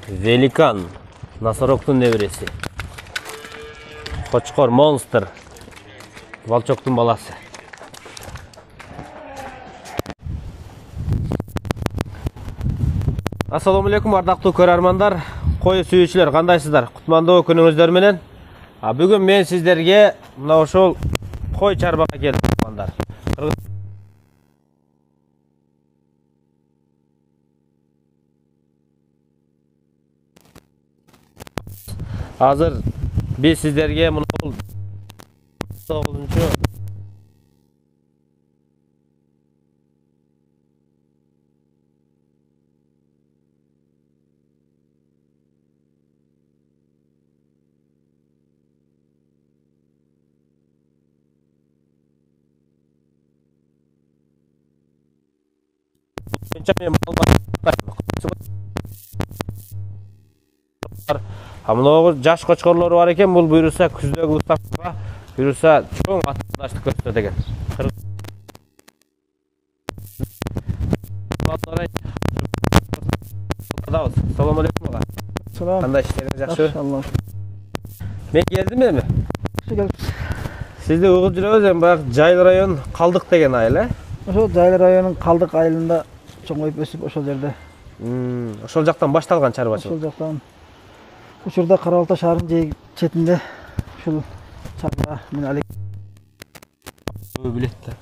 Великан, носорогтун небереси. Кочкор монстр, волчоктун баласы. Ассаламу алейкум, ардактуу көрөрмандар, кой сүйүүчүлөр, кандайсыздар? Кутмандуу күнүңүздөр менен. Бүгүн мен сиздерге мына ошол кой чарбага келдим. Азыр биз сиздерге мына 9-чу Мына жаш кочкорлору бар экен, бул буйруса күздөгү уставка, буйруса чоң аташтык көрсөтөт экен. Assalamu alaikum ага. Салам. Кандай иштериңиз жакшы? Алла. Мен келдим эми. Келдиңиз. Сизди угуп жүрөбүз, эми баягы Жайыл район Калдык деген айыл, э? Ошол Жайыл районунун Калдык айылында чоңоюп өсүп ошол жерде. Ошол жактан башталган чарбачылык. Ошол жактан. Учурда Кара Балта шаарынын четинде ушул чарба мен алек. Көп билет да.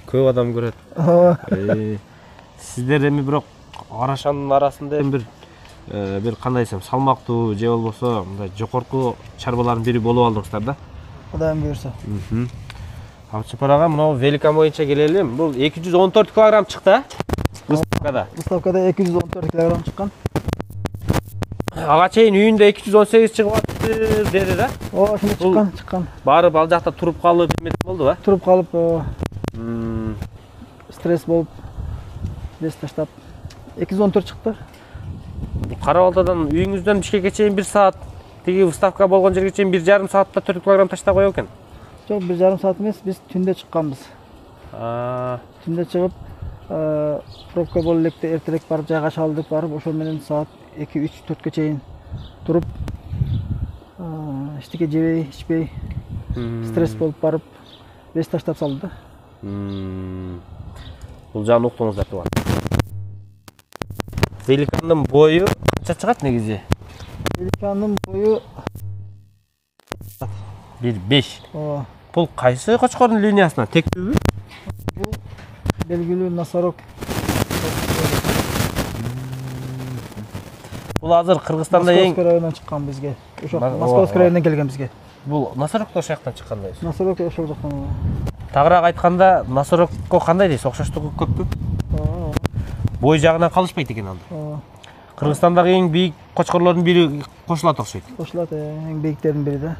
Көп адам көрөт. Сиздер эми бирок арашанын арасында бир кандай десем, салмактуу же болбосо мындай жогорку чарбалардын бири болуп алдыңыздар да. Кудайым буйрса. Абчыпар ага, мына Великан боюнча келели. Бул 214 килограмм чыкты, выставкада. Выставкада 214 килограмм чыккан. Ага чейин үйүндө 218 чыгып атты деди да. Ошондо чыккан. Барып ал жакта туруп калып эмет болду ба? Туруп калып, стресс болуп, бес таштап 214 чыкты. Кара Балтадан үйүңүздөн Бишкекке чейин 1 саат, тиги выставка болгон жерге чейин 1,5 саатта 4 килограмм таштап коёт экен. Жок, 1,5 саат эмес, биз түндө чыкканбыз. Түндө чыгып, пробка болуп электе эртерээк барып жайгашып алдык, барып ошол менен саат 2-3-4кө чейин туруп, эчтеке жебей, ичпей, стресс болуп барып, бес таштап салды да. Бул жагын уктуңуздар туган. Великандын бою канча чыгат негизи? Великандын бою 1,5. Бул кайсы кочкордун линиясына тектүүбү? Бул белгилүү носорог. Бул азыр Кыргызстанда эң Московский районунан чыккан бизге. Ошо Московский районунан келген бизге. Бул носорог ошол жактан чыккандай. Носорог ошол жактан. Тагыраак айтканда, носорогко кандай дейсиз? Окшоштугу көппү? Бой жагынан калышпайт экен анда. Кыргызстандагы эң бийик кочкорлордун бири кошулат окшойт. Кошулат, эң бийиктердин бири да.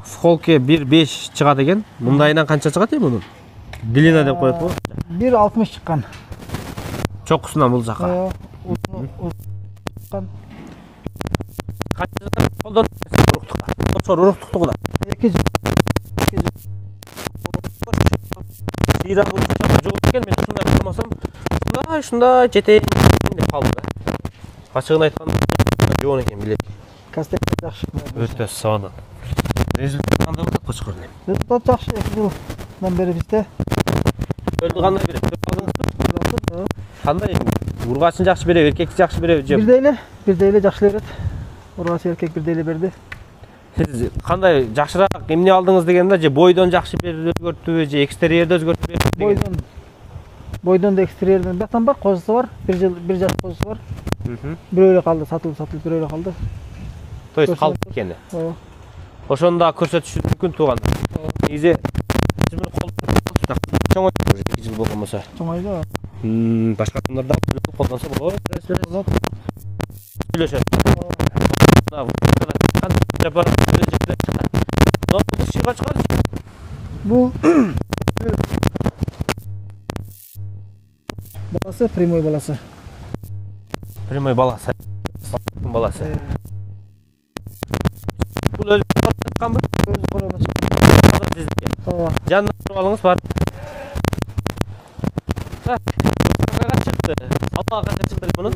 Сколке 1,5 чыгат экен. Мындайынан канча чыгат эми мунун? Длина деп коет го. 1,60 чыккан. Чокусунан бул жака. Канча колдонуп уруктукка? Кочкор уруктукту да. 2 жыл. Сыйра бул жок экен, мен ушундай болмосом, ушундай жетейин деп калды да. Ачыгын айтканда жон экен билет. Кастек жакшы. Өтө сонун. Результат кандай болот кочкордун? Результат жакшы, 2 жылдан бери бизде. Өлдү кандай берет? Кандай ургачын жакшы береби, эркекти жакшы береби же? Бирдей эле жакшы берет. Ургач эркек бирдей эле берди. Сиз кандай жакшыраак эмне алдыңыз дегенде, же бойдон жакшы берди өзгөрттүбү, же экстерьерде өзгөрттүбү деген? Бойдон да экстерьерден бактан бар, козусу бар. 1 жаш козусу бар. Бирөө эле калды, сатылып бирөө эле калды. То есть калды экен. Ошону да көрсөтүшү мүмкүн тууган. Негизи чоңойту уже 2 жыл болгон болсо. Чоңойду. Башка адамдар да колдонсо болот. Сүйлөшөт. Бул баласы прямой баласы. Прямой баласы. Баласы. Бул өзү чыкканбы? Өзү корона чыккан. Жанына туруп алыңыз бар. Салмағы қанша чықты бұның?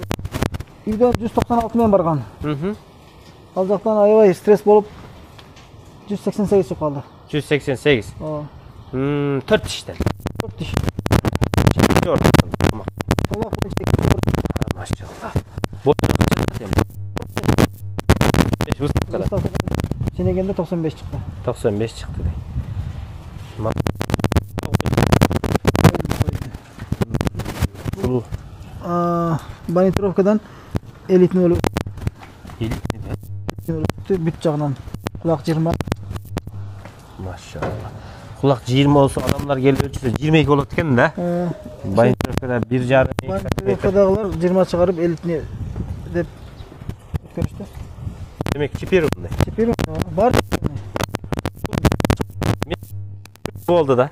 үйдөн 196 менен барган. Мхм. Ал жактан аябай стресс болуп 188 чыгып калды. 188. Ооба. 4 иштен. 4 тиш. Тамак. Тамак боюнча Машалла. Выставкада. Сенегенде 95 чыкты. 95 чыкты dey. Бул Банитровкадан элитный болуп элитный бүт жагынан кулак 20. Машалла. Кулак 20 болсо адамдар келип ölçүсө 22 болот экен да. Банитровкада 1,5 Банитровкадагылар 20 чыгарып элитный деп өткөрүштү. Демек чипированный. Теперь бар Болду да.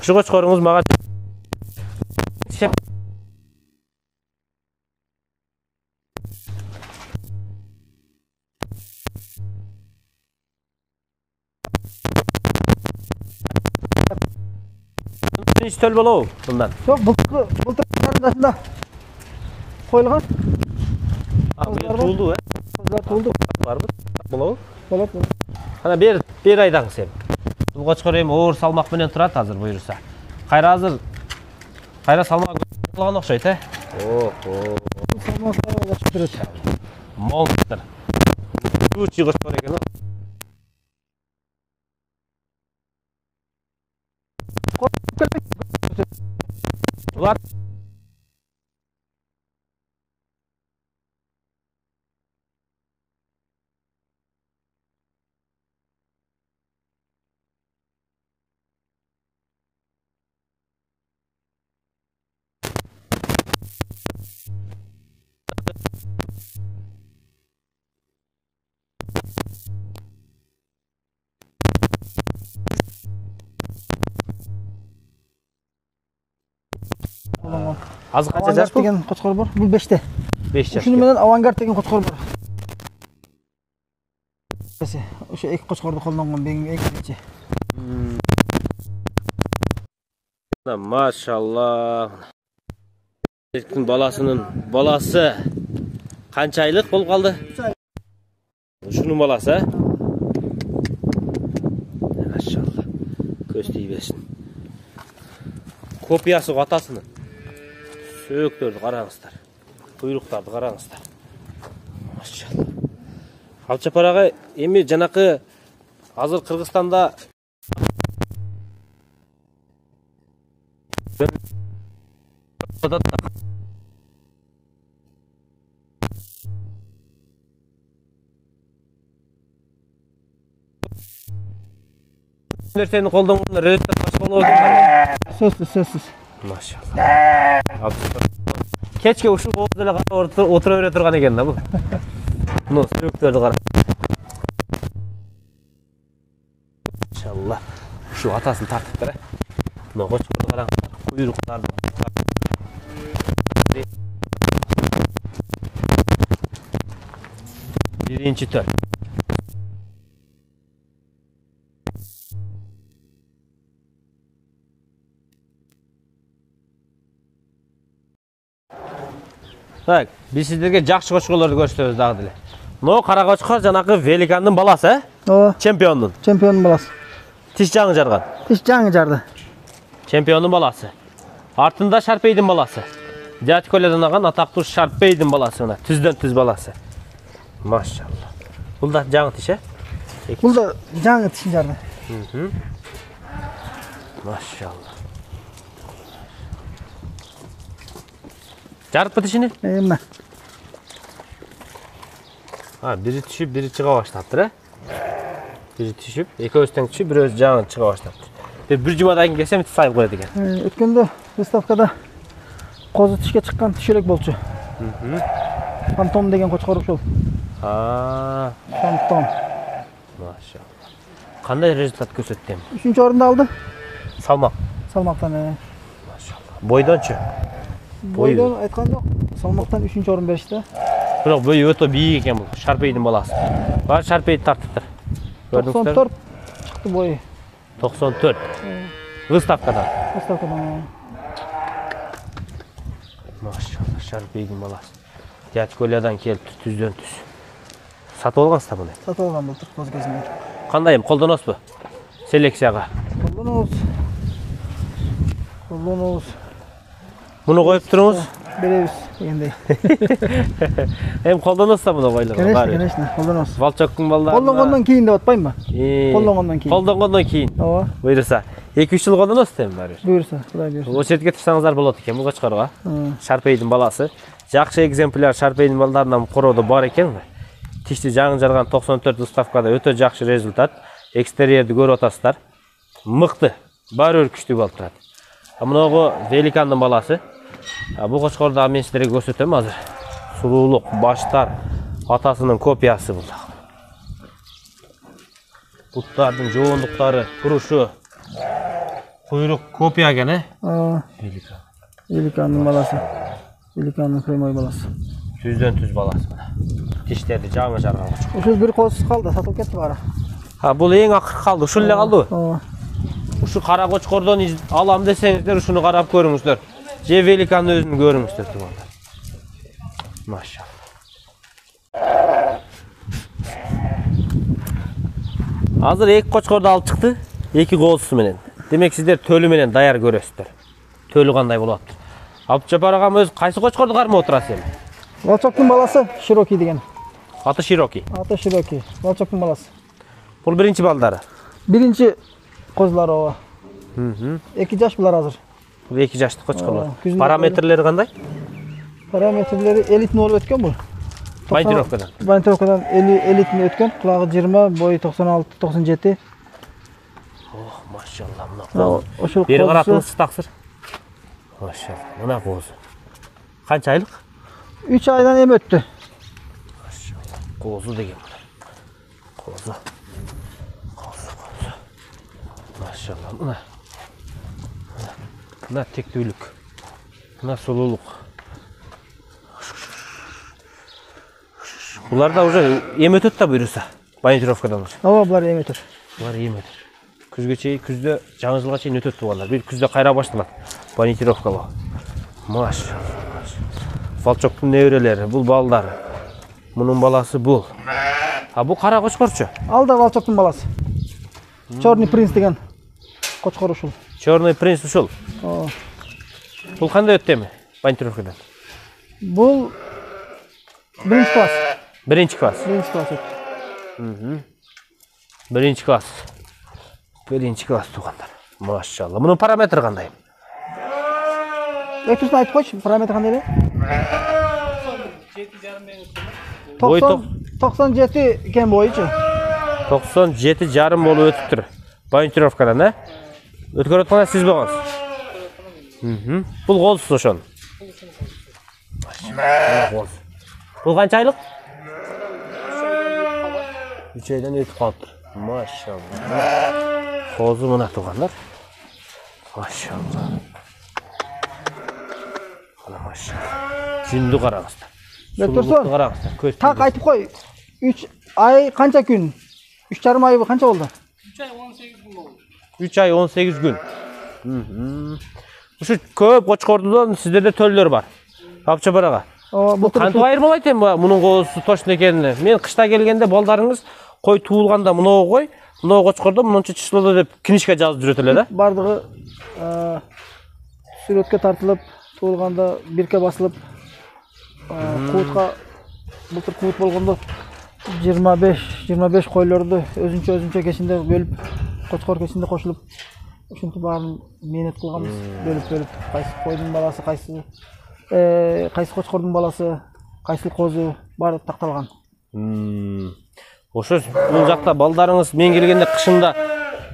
Ушу кочкоруңуз мага Birinci töl bolobу bundan. Yok, былтыр карындашында коюлган. Бул туулду, Кызлар туулду. Барбы? Болобу? Болот. Ана бер айдаңыз сен. Бул кочкор эми оор салмак менен турат азыр буйруса. Кайра салмак кылган окшойт, э? Ого. Салмактары болот турат. Монстр. Чучу кочкор экен. Булар азыр канча жаш Авангард деген кочкор бар. Бул 5те. 5 жаш. Ушуну менен авангард деген кочкор бар. Ошо эки кочкорду колдонгон эң кичи. Машалла. Эркин баласы канча айлык болуп калды? Ушунун баласы, Машалла. Көз тийбесин. Копиясы атасынын. Сөөктөрдү караңыздар. Куйруктарды караңыздар. Машалла. Алчапар агай, эми жанакы азыр Кыргызстанда нерсени колдонгондо результат башка болот экен. Сөзсүз. Машалла. Кечке ушул болуп эле карап отура бере турган экен да бул. Мына сөөктөрдү кара. Машалла. Ушу атасын тартыптыр, э. Мына кочкорду караңыздар. Куйруктарды. Биринчи төл. Так, биз сиздерге жакшы кочкорлорду көрсөтөбүз дагы деле. Но кара кочкор жанакы великандын баласы, э? Ооба. Чемпиондун. Чемпиондун баласы. Тиш жаңы жарган. Тиш жаңы жарды. Чемпиондун баласы. Артында Шарпейдин баласы. Дядьколерден аган атактуу Шарпейдин баласы мына, түздөн түз баласы. Машалла. Бул да жаңы тиш, э? Бул да жаңы тишин жарды. Машалла. Жарып тишини? Мына. Бири түшүп, бири чыга баштаптыр, э? Бири түшүп, экөөбүз тең түшүп, бирөөбүз жаңы чыга баштаптыр. Бир жумадан кийин келсем сайып коет экен. Өткөндө выставкада козу тишке чыккан тишелек болчу. Фантом деген кочкор ушул. Фантом. Машалла. Кандай результат көрсөттү? 3-орунду алды. Салмактан, Машалла. Бойдончу? Бойдон айткан жок. Салмактан 3-орун беришти. Бирок бою өтө бийик экен бул. Шарпейдин баласы. Бар Шарпейди тартыптыр. Gördүңүздөр? 94 çıktı boyu. 94. Выставкадан. Выставкадан. Maşallah, Şarpeyдің баласы. Дядькөлиядан келіп түзден түз. Сатып алғансыздар мұны? Сатып алған былтыр қоз кезінде. Қандай эми колдоносузбу? Селекцияға. Колдонобуз. Мұны қойып тұрыңыз? Беребиз дегендей. Эми колдоносуздар мұны байларға? Конечно, колдонобуз. Волчоктың балдары. Колдонгондон кийин деп атпайм ба? Колдонгондон кийин. Колдонгондон кийин. Ооба. Буйрса. 2-3 жыл колдоносуз эми баары. Буйрса, Кудай буйрса. Ошол жерге турсаңыздар болот экен бул кочкорго. Шарпейдин баласы. Жакшы экземпляр Шарпейдин балдарынан кородо бар экен. Тишти жаңы жарган 94 выставкада өтө жакшы результат. Экстерьерди көрүп атасыздар. Мыкты, баары күчтүү болуп турат. Мыногу великандын баласы. Бул кочкорду мен силерге көрсөтөм азыр. Сулуулук, баштар, атасынын копиясы бул. Буттардын жоондуктары, турушу, куйрук копия экен, Великан. Великандын баласы. Великандын прямой баласы. Түздөн түз баласы. Тиштерди жаңы жарган. Ушул бир коз калды, сатылып кетти баары. Бул эң акыркы калды. Ушул эле калдыбы? Ооба. Ушу кара кочкордон алам десеңиздер, ушуну карап көрүңүздөр. Же великандын өзүн көрүңүздөр тугандар. Машалла. Азыр эки кочкорду алып чыкты, эки коозусу менен. Демек сиздер төлү менен даяр көрөсүздөр. Төлү кандай болот? Абдыжапар агам өз кайсы кочкорду кармап отурасыз эми? Волчоктун баласы Широкий деген. Аты Широкий. Аты Широкий. Волчоктун баласы. Бул биринчи балдары. Биринчи козлар ооба. 2 жаш булар азыр. Бул 2 жаштык кочкорлор. Параметрлери кандай? Параметрлери элитный болуп өткөн бул. Бандировкадан. Бандировкадан элитный өткөн. Кулагы 20, бою 96-97. Ох, машалла, мына. Ошол бери каратыңыз таксыр. Машалла, мына коз. Канча айлык? 3 айдан эми өттү. Машалла, козу деген мына. Козу. Машалла, мына. Мына тектүүлүк. Мына сулуулук. Булар да уже эм өтөт да буйруса. Бандировкадан уже. Ооба, булар эм өтөр. Булар эм өтөр. Күзгө чейин, күздө, жаңы жылга чейин өтөт тугандар. Бир күздө кайра башталат. Бандировкалоо. Машалла. Волчоктун неберелери, бул балдары. Мунун баласы бул. Бул кара кочкорчу. Ал да волчоктун баласы. Черный принц деген кочкор ушул. Черный принц ушул. Ооба. Бул кандай өттү эми бандировкадан? Бул биринчи класс. Биринчи класс. Биринчи класс өттү. Биринчи класс. Биринчи класс тугандар. Машалла. Мунун параметри кандай? Өтүсүн айтып койчу, параметри кандай эле? 97 экен бойчу. 97,5 болуп өтүптүр. Бандировкадан, Өткөрүп атканда сиз болгонсуз. Бул колсуз ошон. Бул канча айлык? 3 айдан өтүп калыптыр. Машалла. Козу мына тугандар. Машалла. Мына машалла. Жүндү караңыздар. Докторсон, так айтып кой. 3 ай канча күн? 3,5 айбы канча болду? 3 ай 18 күн. Ушу көп кочкордон сиздерде төлдөр бар. Абдыжапар ага. Бул кантип айырмалайт эми мунун козусу точно экенин? Мен кышта келгенде балдарыңыз кой туулганда мынау кой, мынау кочкордо мынча числодо деп книжка жазып жүрөт эле да. Бардыгы сүрөткө тартылып, туулганда бирке басылып, куутка былтыр куут болгондо 25 койлорду өзүнчө кечинде бөлүп, кочкор кечинде кошулуп, ушинтип баарын менет кылганбыз. Бөлүп, кайсы койдун баласы, кайсы кочкордун баласы, кайсы козу баары такталган. Ошо бул жакта балдарыңыз мен келгенде кышында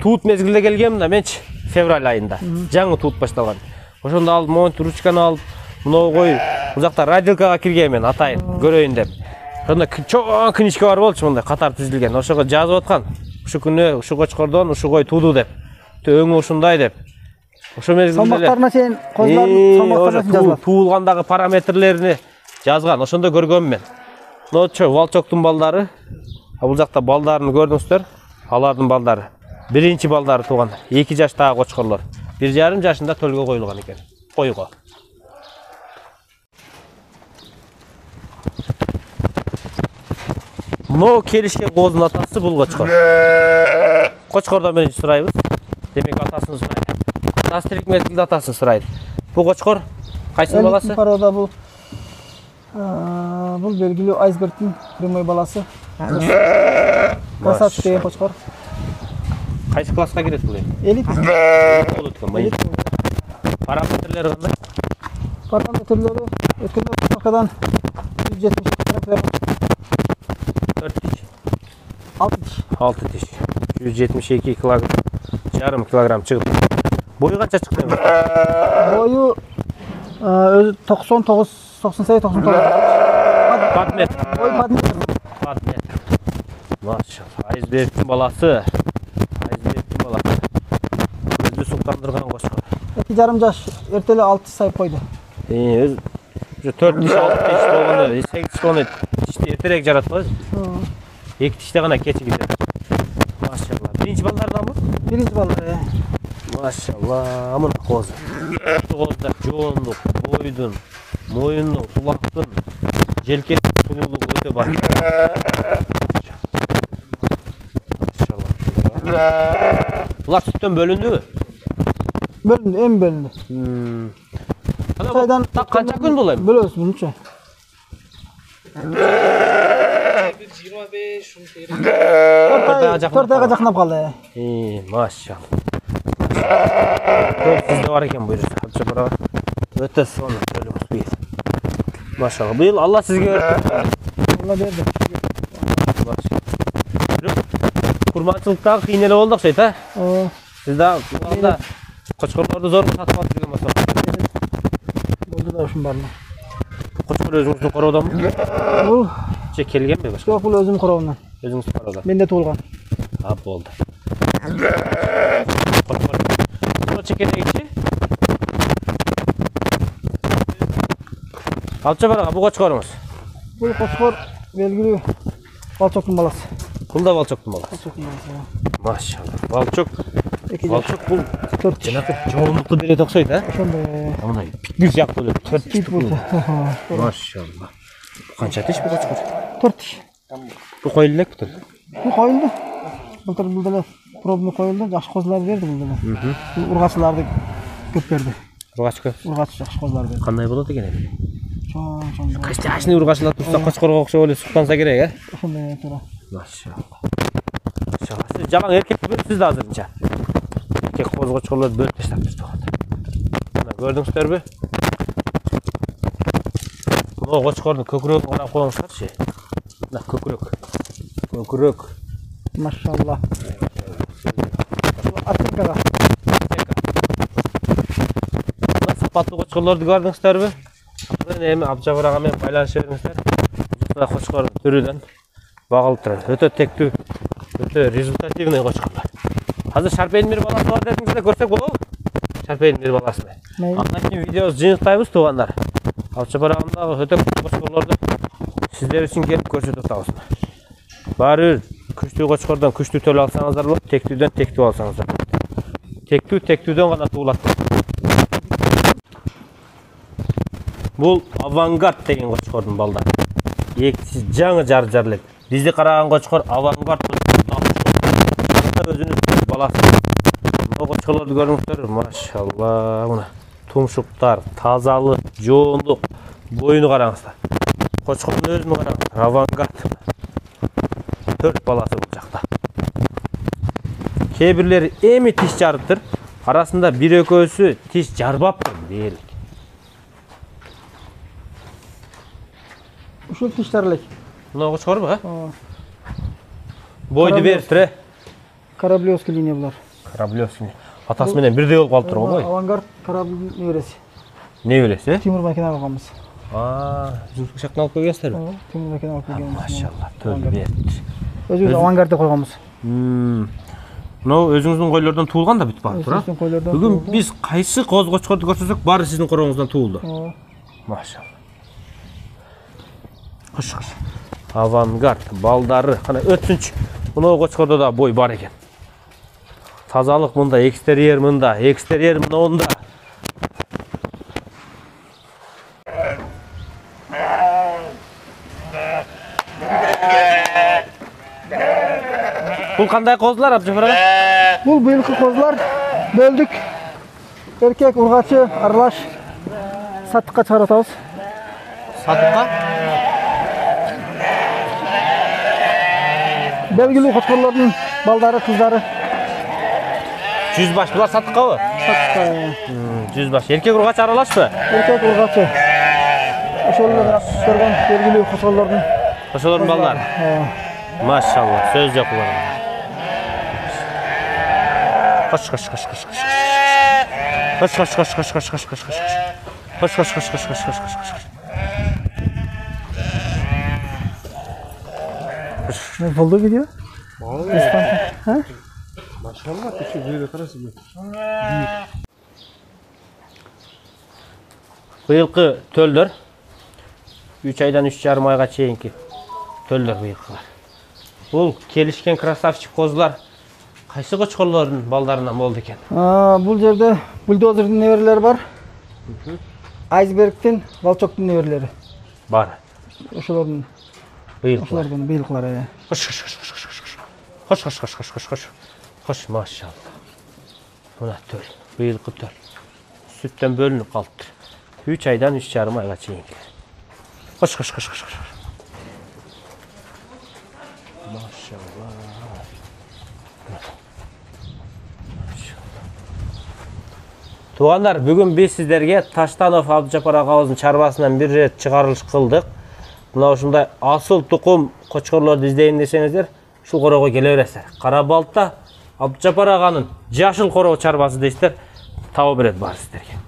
туут мезгилде келгенмин да, менчи февраль айында. Жаңы туут башталган. Ошондо алып, монт ручканы алып, мынау кой, бул жакта родилкага кирген мен атайын, көрөйүн деп. Ошондо чоң книжка бар болчу мындай катар тизилген. Ошого жазып аткан. Ушу күнү ушу кочкордон ушу кой тууду деп. Өңү ушундай деп. Ошо мезгилде салмактарына чейин козлардын салмактарына жазылат. Туулгандагы параметрлерини жазган. Ошондо көргөм мен. Ночо волчоктун балдары. Бул жакта балдарын көрдүңүздөр. Алардын балдары. Birinci baldары туған. 2 жаштагы кочкорлор. 1,5 жашында төлгө коюлган экен. Койго. Мынау келишкен козун атасы бул кочкор. Кочкордон биринчи сурайбыз. Демек атасын сурайт. Атасы тирик мезгилде атасын сурайт. Бул кочкор кайсынын баласы? Парода бул белгилүү айсбергдин прямой баласы. Красавчик деген кочкор. Кайсы класска кирет бул эми? Элит. Болот экен. Параметрлери кандай? Параметрлери өткөн уставкадан 170 кг. 4 тиш. 6 тиш. 6 тиш. 172 кг. Жарым килограмм чыгып. Бою канча чыкты? Бою өзү 99 98 99. Падметр. Бой падметр. Падметр. Машалла. Айсбергдин баласы. Айсбергдин баласы. Көздү суктандырган кочкор. 2,5 жаш эртеле 6 сайып койду. Өз 4 тиш 6 тиш болгондо 8 тиш болгондо тишти эртерээк жараткан. 2 тиште гана кечи кетет. Машалла. Биринчи балдарданбы? Биринчи балдар. Машалла. Мына коз. Козда жоондук, бойдун, моюндун, кулактын, желкесин сулуулугу өтө бар. Машалла. Булар сүттөн бөлүндүбү? Бөлүндү, эми бөлүндү. Айдан так канча күн бул эми? Бөлөбүз мынча. 25 шун тери. 4 айга жакындап калды. Машалла. Көп сизде бар экен буюрса. Абчабарага өтө сонун төлөбүз бийил. Машалла. Быйыл Алла сизге Алла берди. Курманчылыктагы кыйын эле болду окшойт, а? Сиз да алда кочкорлорду зорго сатып алып жүргөн болсоңуз. Болду да ушун баардыгы. Кочкор өзүңүздүн короодонбу? Бул Же келгенби башка? жок, бул өзүмдүн короомдон. Өзүңүз короодон. Менде туулган. Болду. Кочкор. Бул чекенегичи? Алчабарага бул кочкоруңуз. Бул кочкор белгилүү балчоктун баласы. Бул да балчоктун баласы. Балчоктун баласы. Машалла. Балчок. Балчок бул 4 жанакы жоондукту берет окшойт, а? ошондой. Мына питбул сыяктуу эле 4 тиш Питбул. Машалла. Канча тиш бул кочкор? 4 тиш. Бул коюлу элек бутул. Бул коюлду. Былтыр бул деле пробный коюлду, жакшы козулар берди бул деле. Бул ургачыларды көп берди. Ургач көп. Ургач жакшы козулар берди. Кандай болот экен эми? Чоң. Кастяшный ургачылар турса кочкорго окшоп эле суктанса керек, а? Ошондой туура. Машалла. Машалла. Сиз жалаң эркекти бөлүпсүз да азырынча. Эркек коз кочкорлорду бөлүп таштапсыз туганда. Мына көрдүңүздөрбү? Мына кочкордун көкүрөгүн карап коюңуздарчы. Мына көкүрөк. Көкүрөк. Машалла. Атенкага. Мына сапаттуу кочкорлорду көрдүңүздөрбү? Эми Абжабарага менен байланыша бериңиздер. Мына кочкор түрүдөн багылып турат. Өтө тектүү, өтө результативный кочкорлор. Азыр Шарпейдин бир баласы бар дедиңиздер, көрсөк болобу? Шарпейдин бир баласын. Андан кийин видеобузду жыйынтайбыз туугандар. Абжабарагымдагы өтө күчтүү кочкорлорду сиздер үчүн келип көрсөтүп атабыз. Баары күчтүү кочкордон күчтүү төлөп алсаңыздар болот, тектүүдөн тектүү алсаңыздар болот. Тектүүдөн гана туулат. Бул авангард деген кочкордун балдары. Экisi жаңы жар элек. Бизди караган кочкор авангард өзүнүн баласы. Мына кочкорлорду көрүңүздөр, машалла. Мына тумшуктар, тазалык, жоондук, боюну караңыздар. Кочкордун өзүн караңыздар, авангард. 4 баласы бул жакта. Кээ бирлери эми тиш жарыптыр. Арасында бир экөөсү тиш жарбаптыр. Дээрлик. Ушул тиштер элек. Мына кочкорбу, а? Бойду бериптир. Кораблевский линия булар. Кораблевский. Атасы менен бирдей болуп калыптыр го. Авангард корабль небереси. Небереси? Тимур макина алганбыз. Жүз кышактан алып келгенсиздерби? Тимур макина алып келгенбиз. Машалла, төлү бериптир. Өзүбүз авангардда койгонбуз. Мынау өзүңүздүн койлордон туулган да бүтүп калыптыр, а? Бүгүн биз кайсы коз кочкорду көрсөтсөк, баары сиздин корооңуздан туулду. Машалла. Кыш. Авангард балдары. Кана өтсүнчү. Мына қошқорда да бой бар екен. Тазалық мұнда, экстерьер мұнда, экстерьер мұнда. Бұл қандай қозылар, Абдыжапар аға? Бұл биылғы қозылар бөлдік. Еркек ұрғачы аралаш саттыққа шығаратабыз. Сатыққа? Белгілі қошқорлардың балдары, қыздары. 100 баш бұлар сатыққа ой? Саттыққа. 100 баш. Еркек ұрғачы аралаш ба? Еркек ұрғачы. Ошолар көрген белгілі қошқорлардың. Ошолардың балдары? Машалла, сөз жоқ бұлар. Қош. Ne oldu gidiyor? Maşallah küçük böyle karası bu. Быйылкы төлдөр 3 айдан 3,5 айга чейинки төлдөр быйылкылар. Бул келишкен красавчик козулар кайсы кочкорлордун балдарынан болду экен? Бұл жерде бульдозердің неберлері бар. Айсбергтен волчоктун неберлери Бар. ошолордун Быйылкылар. быйылкылары. Хош, машалла. Мына төл, быйылкы төл. Сүттөн бөлүнүп калыптыр. 3 айдан 3,5 айга чейинки. Хош. Машалла. Туғандар, бүгін біз сіздерге Таштанов Абдыжапар ағабыздың чарбасынан бір рет чыгарылыш кылдык. Мына ушундай асыл тукум кочкорлорду издейин десеңиздер, ушул корого келе бересиздер. Карабалтта Абдыжапар аганын жашыл короо чарбасы дейсиздер, таба берет бар сиздерге.